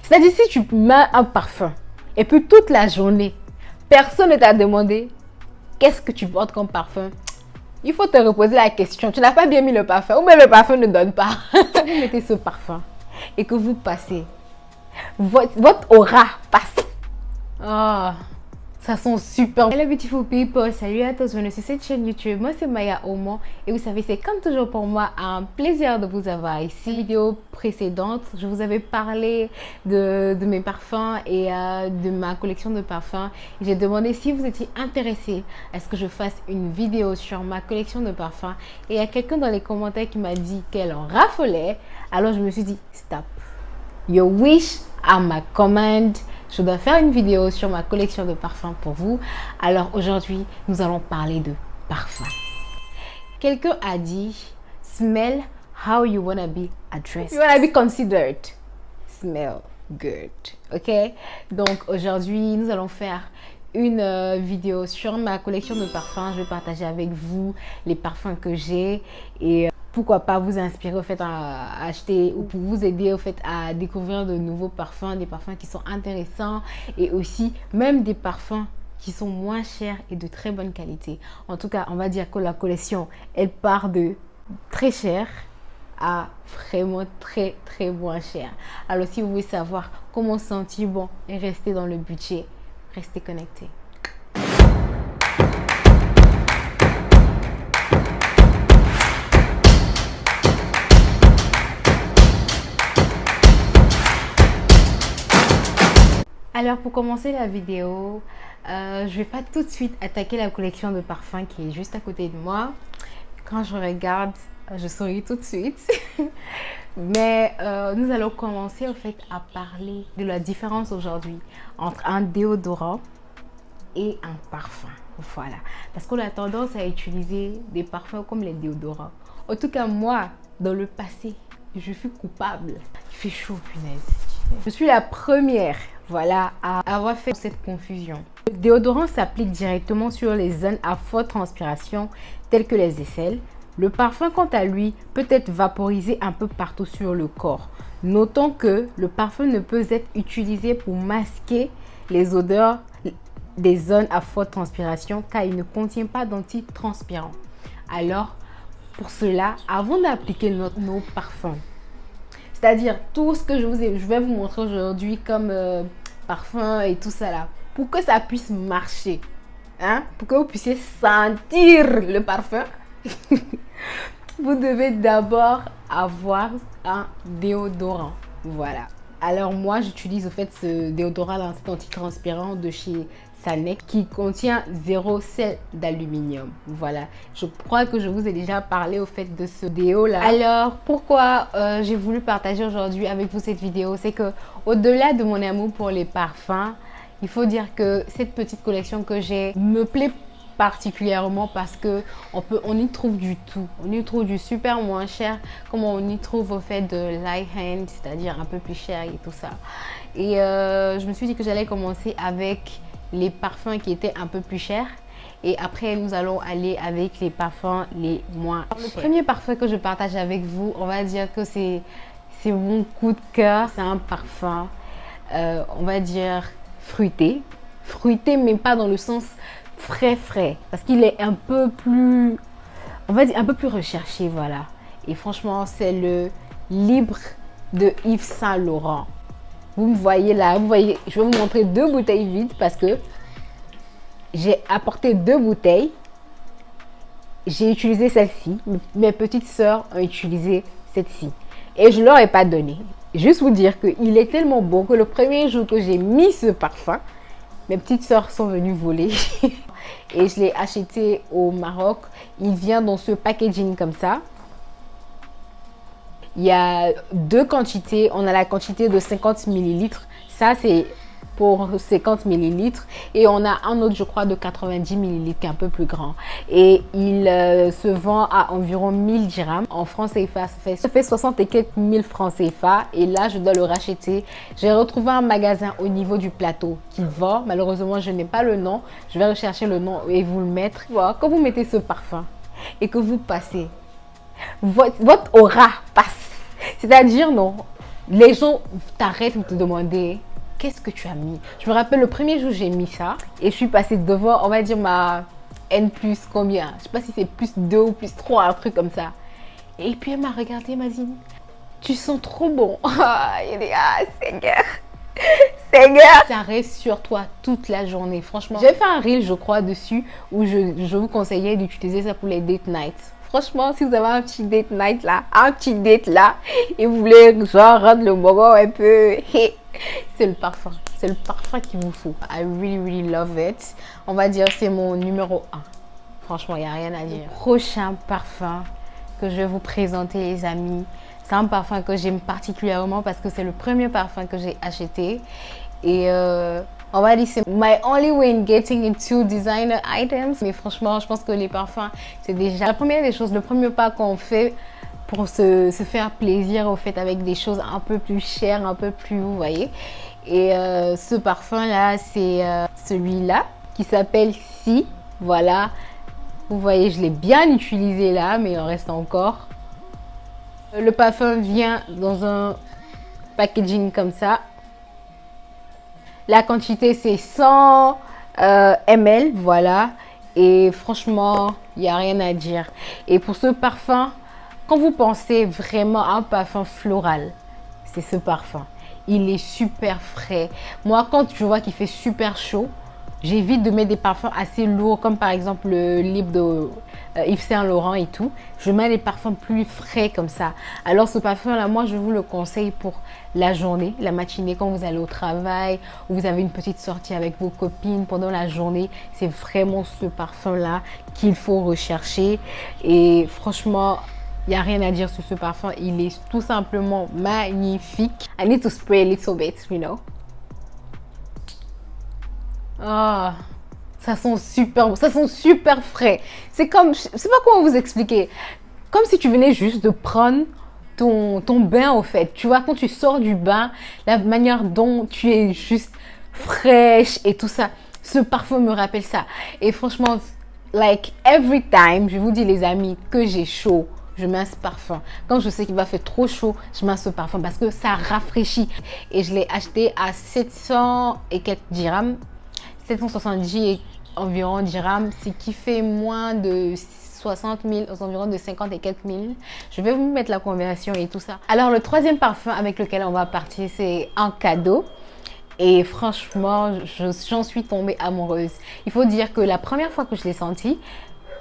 C'est-à-dire, si tu mets un parfum et puis toute la journée, personne ne t'a demandé qu'est-ce que tu portes comme parfum, il faut te reposer la question. Tu n'as pas bien mis le parfum ou même le parfum ne donne pas. Quand vous mettez ce parfum et que vous passez, votre aura passe. Oh, ça sent super. Hello beautiful people, salut à tous, bienvenue sur cette chaîne YouTube. Moi c'est Maya Oman et vous savez c'est comme toujours pour moi un plaisir de vous avoir ici. Vidéo précédente, je vous avais parlé de mes parfums et de ma collection de parfums. J'ai demandé si vous étiez intéressés à ce que je fasse une vidéo sur ma collection de parfums. Et il y a quelqu'un dans les commentaires qui m'a dit qu'elle en raffolait. Alors je me suis dit stop. Your wish are my command. Je dois faire une vidéo sur ma collection de parfums pour vous. Alors aujourd'hui, nous allons parler de parfums. Quelqu'un a dit, smell how you wanna be addressed. You wanna be considered. Smell good. Ok? Donc aujourd'hui, nous allons faire une vidéo sur ma collection de parfums. Je vais partager avec vous les parfums que j'ai et pourquoi pas vous inspirer au fait à acheter ou pour vous aider au fait à découvrir de nouveaux parfums, des parfums qui sont intéressants et aussi même des parfums qui sont moins chers et de très bonne qualité. En tout cas, on va dire que la collection, elle part de très cher à vraiment très moins cher. Alors si vous voulez savoir comment sentir bon et rester dans le budget, restez connectés. Alors pour commencer la vidéo, je vais pas tout de suite attaquer la collection de parfums qui est juste à côté de moi. Quand je regarde, je souris tout de suite. Mais nous allons commencer en fait à parler de la différence aujourd'hui entre un déodorant et un parfum. Voilà, parce qu'on a tendance à utiliser des parfums comme les déodorants. En tout cas moi, dans le passé, je suis coupable. Il fait chaud, punaise. Je suis la première, voilà, à avoir fait cette confusion. Le déodorant s'applique directement sur les zones à forte transpiration, telles que les aisselles. Le parfum, quant à lui, peut être vaporisé un peu partout sur le corps. Notons que le parfum ne peut être utilisé pour masquer les odeurs des zones à forte transpiration car il ne contient pas d'antitranspirant. Alors, pour cela, avant d'appliquer nos parfums, c'est-à-dire tout ce que je vais vous montrer aujourd'hui comme parfum et tout ça là, pour que ça puisse marcher, hein, pour que vous puissiez sentir le parfum, vous devez d'abord avoir un déodorant. Voilà. Alors moi j'utilise au fait ce déodorant là, cet antitranspirant de chez Sanex qui contient 0 sel d'aluminium. Voilà, je crois que je vous ai déjà parlé au fait de ce déo là. Alors pourquoi j'ai voulu partager aujourd'hui avec vous cette vidéo, c'est que au-delà de mon amour pour les parfums, il faut dire que cette petite collection que j'ai me plaît particulièrement parce que on y trouve du tout. On y trouve du super moins cher comme on y trouve au fait de light hand, c'est-à-dire un peu plus cher et tout ça. Et je me suis dit que j'allais commencer avec les parfums qui étaient un peu plus chers et après nous allons aller avec les parfums les moins chers. Le premier parfum que je partage avec vous, on va dire que c'est mon coup de cœur. C'est un parfum on va dire fruité mais pas dans le sens frais parce qu'il est un peu plus, on va dire un peu plus recherché, voilà. Et franchement c'est le Libre de Yves Saint Laurent. Vous me voyez là, vous voyez, je vais vous montrer 2 bouteilles vides parce que j'ai apporté 2 bouteilles. J'ai utilisé celle-ci, mes petites sœurs ont utilisé cette-ci et je leur ai pas donné. Juste vous dire qu'il est tellement bon que le premier jour que j'ai mis ce parfum, mes petites sœurs sont venues voler et je l'ai acheté au Maroc. Il vient dans ce packaging comme ça. Il y a 2 quantités. On a la quantité de 50 ml. Ça, c'est pour 50 ml. Et on a un autre, je crois, de 90 ml qui est un peu plus grand. Et il se vend à environ 1000 dirhams. En francs CFA, ça fait 60 et quelques mille francs CFA. Et là, je dois le racheter. J'ai retrouvé un magasin au niveau du plateau qui vend. Malheureusement, je n'ai pas le nom. Je vais rechercher le nom et vous le mettre. Voilà, quand vous mettez ce parfum et que vous passez, votre aura passe. C'est-à-dire, non, Les gens t'arrêtent pour te demander qu'est-ce que tu as mis. Je me rappelle le premier jour j'ai mis ça et je suis passée devant, on va dire ma N plus combien. Je sais pas si c'est plus 2 ou plus 3, un truc comme ça. Et puis elle m'a regardé, elle m'a dit tu sens trop bon. Il dit Seigneur. Seigneur, ça reste sur toi toute la journée. Franchement, j'ai fait un reel, je crois, dessus où je vous conseillais d'utiliser ça pour les date nights. Franchement, si vous avez un petit date night là, un petit date là, et vous voulez genre rendre le moment un peu, c'est le parfum. C'est le parfum qu'il vous faut. I really, really love it. On va dire c'est mon numéro 1. Franchement, il n'y a rien à dire. Le prochain parfum que je vais vous présenter, les amis, c'est un parfum que j'aime particulièrement parce que c'est le premier parfum que j'ai acheté. Et on va dire c'est my only way in getting into designer items. Mais franchement, je pense que les parfums, c'est déjà la première des choses, le premier pas qu'on fait pour se faire plaisir au fait avec des choses un peu plus chères, un peu plus, vous voyez. Et ce parfum-là, c'est celui-là qui s'appelle Si. Voilà. Vous voyez, je l'ai bien utilisé là, mais il en reste encore. Le parfum vient dans un packaging comme ça. La quantité, c'est 100 ml, voilà. Et franchement, il n'y a rien à dire. Et pour ce parfum, quand vous pensez vraiment à un parfum floral, c'est ce parfum. Il est super frais. Moi, quand je vois qu'il fait super chaud, j'évite de mettre des parfums assez lourds, comme par exemple le lip de Yves Saint Laurent et tout. Je mets des parfums plus frais comme ça. Alors ce parfum-là, moi, je vous le conseille pour la journée, la matinée, quand vous allez au travail, ou vous avez une petite sortie avec vos copines pendant la journée. C'est vraiment ce parfum-là qu'il faut rechercher. Et franchement, il n'y a rien à dire sur ce parfum. Il est tout simplement magnifique. I need to spray a little bit, you know. Ah, ça sent super bon, ça sent super frais. C'est comme, je sais pas comment vous expliquer. Comme si tu venais juste de prendre ton bain au fait. Tu vois, quand tu sors du bain, la manière dont tu es juste fraîche et tout ça. Ce parfum me rappelle ça. Et franchement, like every time, je vous dis les amis, que j'ai chaud, je mets ce parfum. Quand je sais qu'il va faire trop chaud, je mets ce parfum parce que ça rafraîchit. Et je l'ai acheté à 700 et quelques dirhams. 770 et environ dirhams, ce qui fait moins de 60 000, aux environs de 50 et quelques mille. Je vais vous mettre la conversion et tout ça. Alors, le troisième parfum avec lequel on va partir, c'est un cadeau. Et franchement, j'en suis tombée amoureuse. Il faut dire que la première fois que je l'ai senti,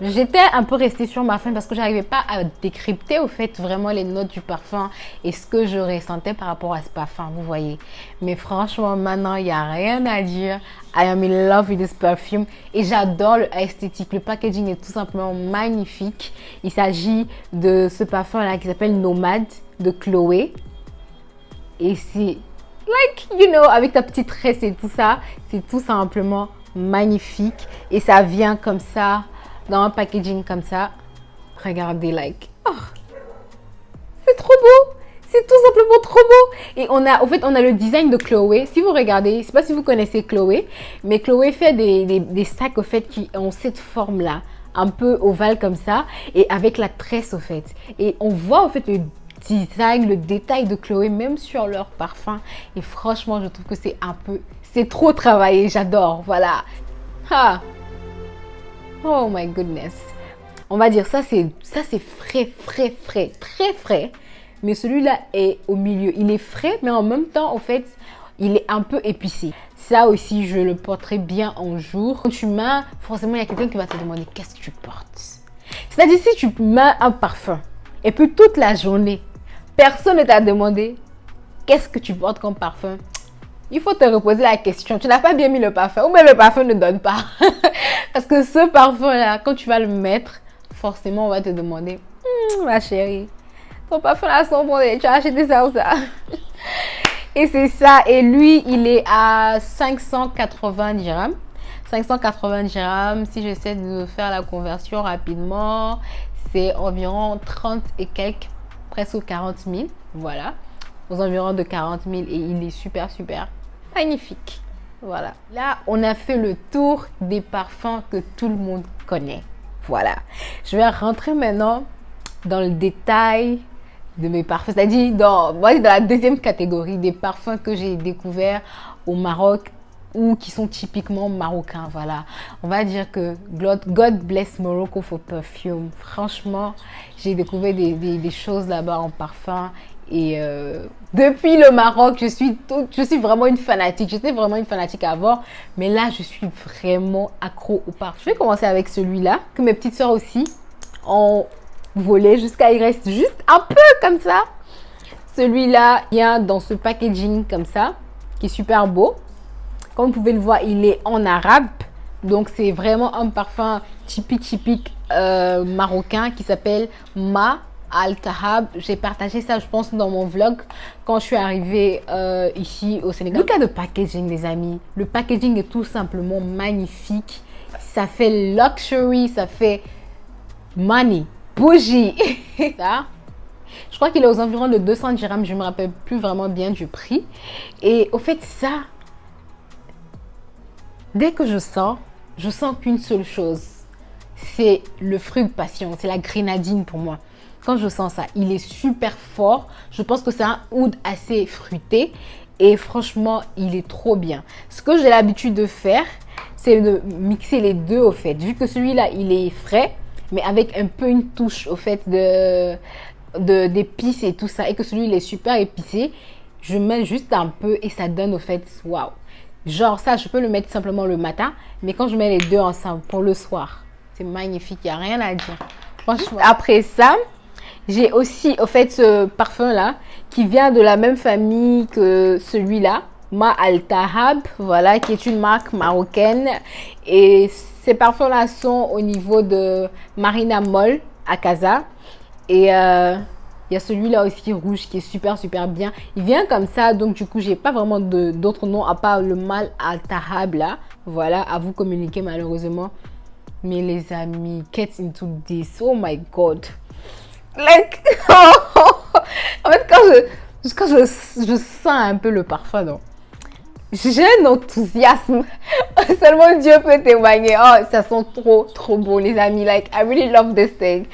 j'étais un peu restée sur ma faim parce que je n'arrivais pas à décrypter au fait vraiment les notes du parfum et ce que je ressentais par rapport à ce parfum, vous voyez. Mais franchement, maintenant, il n'y a rien à dire. I am in love with this perfume et j'adore l'esthétique. Le packaging est tout simplement magnifique. Il s'agit de ce parfum-là qui s'appelle Nomade de Chloé. Et c'est, like, you know, avec ta petite tresse et tout ça, c'est tout simplement magnifique. Et ça vient comme ça, dans un packaging comme ça. Regardez, like, oh, c'est trop beau, c'est tout simplement trop beau. Et on a le design de Chloé. Si vous regardez, je ne sais pas si vous connaissez Chloé, mais Chloé fait des sacs au fait qui ont cette forme là, un peu ovale comme ça, et avec la tresse au fait. Et on voit au fait le design, le détail de Chloé même sur leur parfum. Et franchement, je trouve que c'est trop travaillé. J'adore, voilà. Ah. Oh my goodness. On va dire ça c'est frais, très frais. Mais celui-là est au milieu. Il est frais, mais en même temps, en fait, il est un peu épicé. Ça aussi, je le porterai bien en jour. Quand tu mets, forcément, il y a quelqu'un qui va te demander qu'est-ce que tu portes. C'est-à-dire, si tu mets un parfum et puis toute la journée, personne ne t'a demandé qu'est-ce que tu portes comme parfum. Il faut te reposer la question. Tu n'as pas bien mis le parfum ou même le parfum ne donne pas. Parce que ce parfum-là, quand tu vas le mettre, forcément, on va te demander ma chérie, ton parfum là sent bon, tu as acheté ça ou ça. Et c'est ça. Et lui, il est à 580 dirhams. 580 dirhams, si j'essaie de faire la conversion rapidement, c'est environ 30 et quelques, presque 40 000. Voilà. Aux environs de 40 000 et il est super magnifique. Voilà. Là, on a fait le tour des parfums que tout le monde connaît. Voilà. Je vais rentrer maintenant dans le détail de mes parfums. C'est-à-dire, dans la deuxième catégorie des parfums que j'ai découverts au Maroc ou qui sont typiquement marocains. Voilà. On va dire que God bless Morocco for perfume. Franchement, j'ai découvert des choses là-bas en parfum. Et depuis le Maroc, je suis vraiment une fanatique. J'étais vraiment une fanatique avant. Mais là, je suis vraiment accro au parfum. Je vais commencer avec celui-là, que mes petites soeurs aussi ont volé jusqu'à il reste juste un peu comme ça. Celui-là vient dans ce packaging comme ça, qui est super beau. Comme vous pouvez le voir, il est en arabe. Donc, c'est vraiment un parfum typique marocain qui s'appelle Ma Al-Tahab. J'ai partagé ça, je pense, dans mon vlog quand je suis arrivée ici au Sénégal. Le cas de packaging, les amis. Le packaging est tout simplement magnifique. Ça fait luxury, ça fait money, bougie. Ça, je crois qu'il est aux environs de 200 dirhams. Je ne me rappelle plus vraiment bien du prix. Et au fait, ça... Dès que je sens qu'une seule chose, c'est le fruit de passion, c'est la grenadine pour moi. Quand je sens ça, il est super fort. Je pense que c'est un oud assez fruité et franchement, il est trop bien. Ce que j'ai l'habitude de faire, c'est de mixer les deux au fait. Vu que celui-là, il est frais, mais avec un peu une touche au fait d'épices et tout ça, et que celui-là, il est super épicé, je mets juste un peu et ça donne au fait, waouh. Genre ça, je peux le mettre simplement le matin, mais quand je mets les deux ensemble pour le soir, c'est magnifique, il n'y a rien à dire. Franchement. Après ça, j'ai aussi au fait ce parfum-là qui vient de la même famille que celui-là, Ma Al-Tahab, voilà, qui est une marque marocaine. Et ces parfums-là sont au niveau de Marina Mall à Casa. Et il y a celui-là aussi rouge qui est super bien. Il vient comme ça, donc du coup, j'ai pas vraiment d'autres noms à part le Mal Al-Tahab là. Voilà, à vous communiquer malheureusement. Mais les amis, get into this. Oh my God. Like, en fait, quand je sens un peu le parfum, non, j'ai un enthousiasme. Seulement Dieu peut témoigner. Oh, ça sent trop beau, les amis. Like, I really love this thing.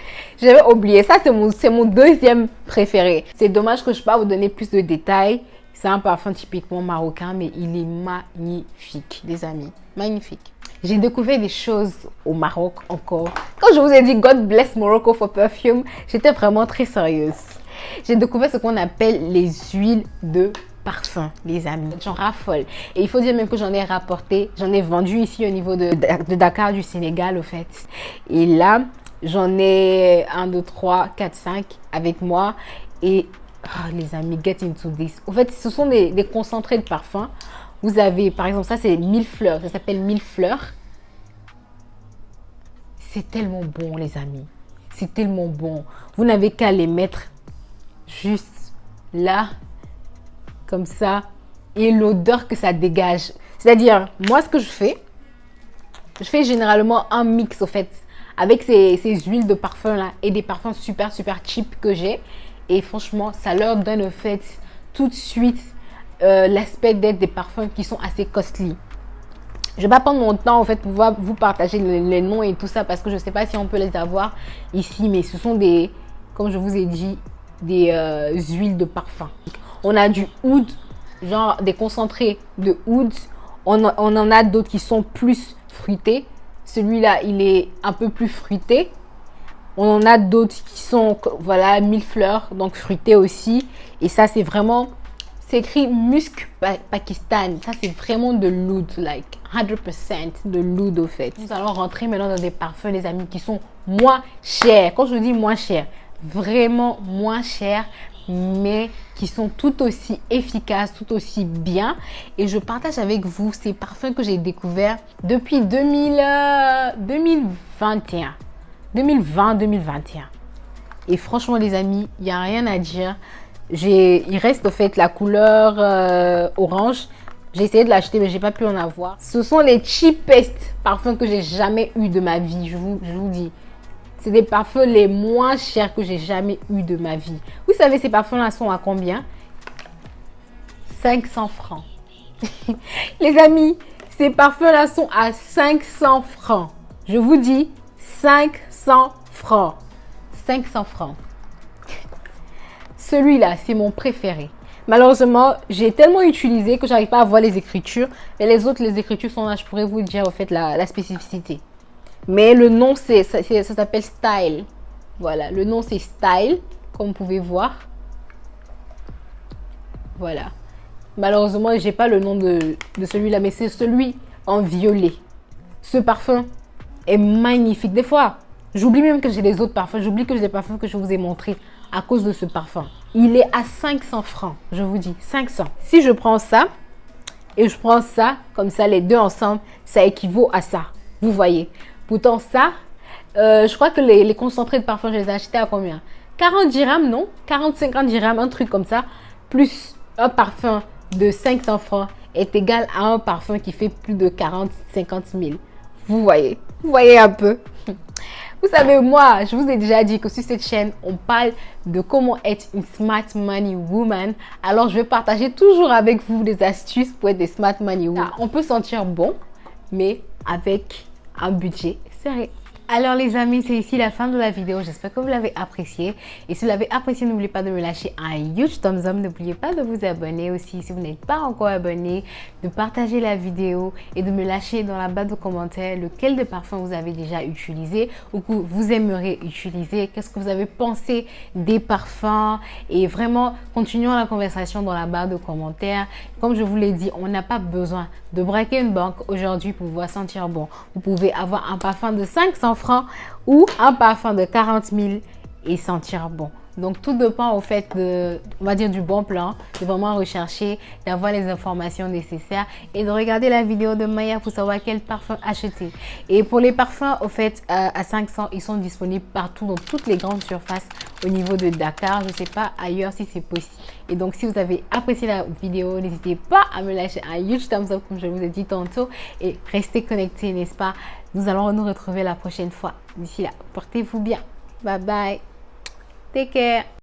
J'avais oublié. Ça, c'est mon deuxième préféré. C'est dommage que je ne peux pas vous donner plus de détails. C'est un parfum typiquement marocain, mais il est magnifique, les amis. Magnifique. J'ai découvert des choses au Maroc encore. Quand je vous ai dit God bless Morocco for perfume, j'étais vraiment très sérieuse. J'ai découvert ce qu'on appelle les huiles de parfum, les amis. J'en raffole. Et il faut dire même que j'en ai rapporté, j'en ai vendu ici au niveau de Dakar, du Sénégal, au fait. Et là, j'en ai 1, 2, 3, 4, 5 avec moi. Et oh, les amis, get into this. Au fait, ce sont des concentrés de parfum. Vous avez, par exemple, ça c'est 1000 fleurs. Ça s'appelle 1000 fleurs. C'est tellement bon, les amis. C'est tellement bon. Vous n'avez qu'à les mettre juste là, comme ça. Et l'odeur que ça dégage. C'est-à-dire, moi, ce que je fais généralement un mix, au fait, avec ces huiles de parfum là et des parfums super cheap que j'ai. Et franchement, ça leur donne, au fait, tout de suite l'aspect d'être des parfums qui sont assez costly. Je vais pas prendre mon temps en fait pour pouvoir vous partager les noms et tout ça parce que je sais pas si on peut les avoir ici, mais ce sont des, comme je vous ai dit, des huiles de parfum. On a du oud, genre des concentrés de oud. On en a d'autres qui sont plus fruités. Celui-là, il est un peu plus fruité. On en a d'autres qui sont, voilà, 1000 fleurs, donc fruités aussi. Et ça, c'est vraiment... C'est écrit Musk Pakistan. Ça, c'est vraiment de l'oud, like 100% de l'oud au fait. Nous allons rentrer maintenant dans des parfums, les amis, qui sont moins chers. Quand je dis moins chers, vraiment moins chers, mais qui sont tout aussi efficaces, tout aussi bien. Et je partage avec vous ces parfums que j'ai découverts depuis 2021. 2020-2021. Et franchement, les amis, il n'y a rien à dire. Il reste au fait la couleur orange. J'ai essayé de l'acheter, mais j'ai pas pu en avoir. Ce sont les cheapest parfums que j'ai jamais eu de ma vie. Je vous dis. C'est des parfums les moins chers que j'ai jamais eu de ma vie. Vous savez, ces parfums-là sont à combien? 500 francs. Les amis, ces parfums-là sont à 500 francs. Je vous dis, 500 francs. 500 francs. celui-là, c'est mon préféré. Malheureusement, j'ai tellement utilisé que j'arrive pas à voir les écritures. Et les autres, les écritures sont là. Je pourrais vous dire, en fait, la spécificité. Mais le nom, ça s'appelle Style. Voilà, le nom, c'est Style, comme vous pouvez voir. Voilà. Malheureusement, j'ai pas le nom de celui-là, mais c'est celui en violet. Ce parfum est magnifique. Des fois, j'oublie même que j'ai les autres parfums. J'oublie que j'ai des parfums que je vous ai montrés à cause de ce parfum. Il est à 500 francs, je vous dis, 500. Si je prends ça et je prends ça, comme ça, les deux ensemble, ça équivaut à ça. Vous voyez. Pourtant, ça, je crois que les concentrés de parfum, je les ai achetés à combien? 40 dirhams, non? 40-50 dirhams, un truc comme ça. Plus un parfum de 500 francs est égal à un parfum qui fait plus de 40-50 000. Vous voyez un peu. Vous savez, moi, je vous ai déjà dit que sur cette chaîne, on parle de comment être une smart money woman. Alors, je vais partager toujours avec vous des astuces pour être des smart money women. On peut sentir bon, mais avec un budget serré. Alors les amis, c'est ici la fin de la vidéo. J'espère que vous l'avez apprécié. Et si vous l'avez apprécié, n'oubliez pas de me lâcher un huge thumbs up. N'oubliez pas de vous abonner aussi si vous n'êtes pas encore abonné, de partager la vidéo et de me lâcher dans la barre de commentaires lequel de parfum vous avez déjà utilisé ou que vous aimeriez utiliser. Qu'est-ce que vous avez pensé des parfums? Et vraiment, continuons la conversation dans la barre de commentaires. Comme je vous l'ai dit, on n'a pas besoin de braquer une banque aujourd'hui pour pouvoir sentir bon. Vous pouvez avoir un parfum de 500 francs ou un parfum de 40 000 et sentir bon. Donc tout dépend au fait de, on va dire, du bon plan, de vraiment rechercher, d'avoir les informations nécessaires et de regarder la vidéo de Maya pour savoir quel parfum acheter. Et pour les parfums au fait à 500, ils sont disponibles partout dans toutes les grandes surfaces au niveau de Dakar. Je ne sais pas ailleurs si c'est possible. Et donc si vous avez apprécié la vidéo, n'hésitez pas à me lâcher un huge thumbs up comme je vous ai dit tantôt et restez connectés, n'est-ce pas? Nous allons nous retrouver la prochaine fois. D'ici là, portez-vous bien. Bye bye. Take care.